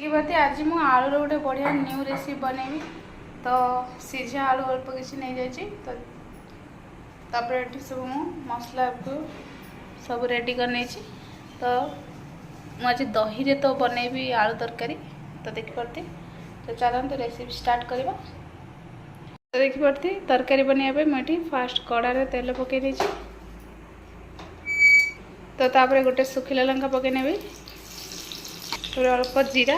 देखिए आज मुझे आलू गोटे बढ़िया न्यू रेसिपी बनैबी। तो सीझा आलू अल्प किसी नहीं जाइए तो तापर ये सब मसला को सब रेडी कर नहीं। तो मुझे दही रे तो बनैबी आलू तरकारी। तो देखिपे तो चलते रेसिपी स्टार्ट करवा। तो देखिपे तरकारी बनवाई मुझे फास्ट कड़ारे तेल पकई देती। तो तापर गोटे सुखिला लंका पकई नेबी, अल्प जीरा,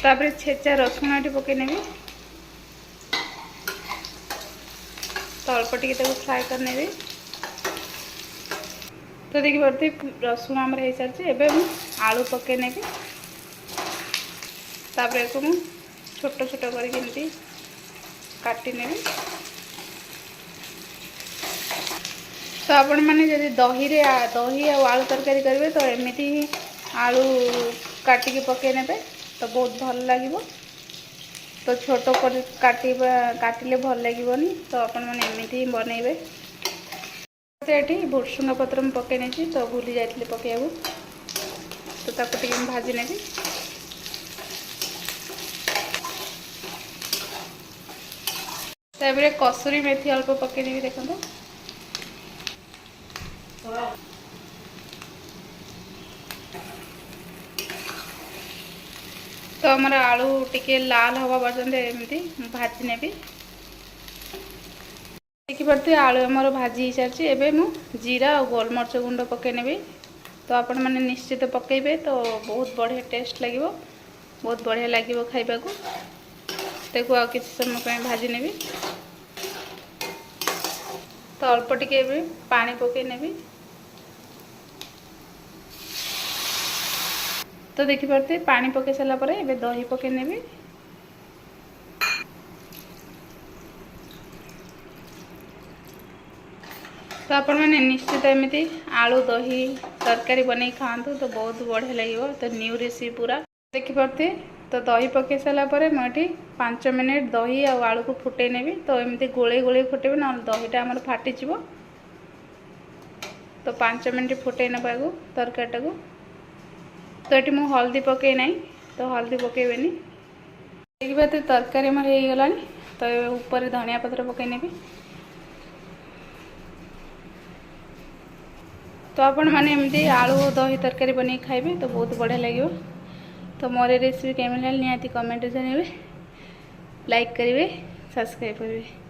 तापर छेचा रसुण ये पकई नेबी। तो अल्प टिके फ्राए कर नेबी। तो देखिए रसुण आमर हो सारी एवं आलू पकई नेबी। तापर एक छोट छोट करके काटी नेबी। तो आपण मैंने जब दही आलू तरकारी करेंगे तो एमती ही आलू काटिकी पकई ने तो बहुत भल लगे। तो छोट काटिले भल लगे तो आपण मैंने एमती ही बनइबे। तो ये भुर्सुंगा पत्र में पकई नहीं तो भूली जाइए पकईया। तो ताको भाजी नेबी। तापर कसूरी मेथी अल्प पकई देवी। देखो तो हमारे आलू टिके लाल हवा पर्यंत एमती भाजी नेबी। देखिपे आलू आमर भाजी हो सारी एवं मु जीरा और गोलमरिच गुंड पकई नेबी। तो आपण मैंने निश्चित पकईबे तो बहुत बढ़िया टेस्ट लगे, बहुत बढ़िया लगे खाइबा को। देखो आ किसी समय भाजी नेबी। तो अल्प टिके पानी पकई नेबी। तो देखिपे पानी पकई सारा पर एबे दही पकई नेबी। तो आपण मैंने निश्चित एमती आलू दही तरकारी बन खातु तो बहुत बढ़िया लगे। तो न्यू रेसिपी पूरा देखिपे। तो दही पकई सारा पर मुझे 5 मिनट दही और आलू को फुटे नेबी। तो एमती गोले गोले फुटेबे ना दहीटा आमर फाटीज। तो 5 मिनट फुटे ना तरकारीटा को। तो ये मुझे हल्दी पकई ना तो हल्दी पकईबेनी। देखिए तो तरकारी आमर हो गला। तो ऊपर धनिया पत्र पकई नेबी। तो आपण मैंने एमती आलू दही तरकारी बन खाइबे तो बहुत बढ़िया लगे। तो मोर रेसिपी केमी निहाती कमेंट जानवे, लाइक करेंगे, सब्सक्राइब करेंगे।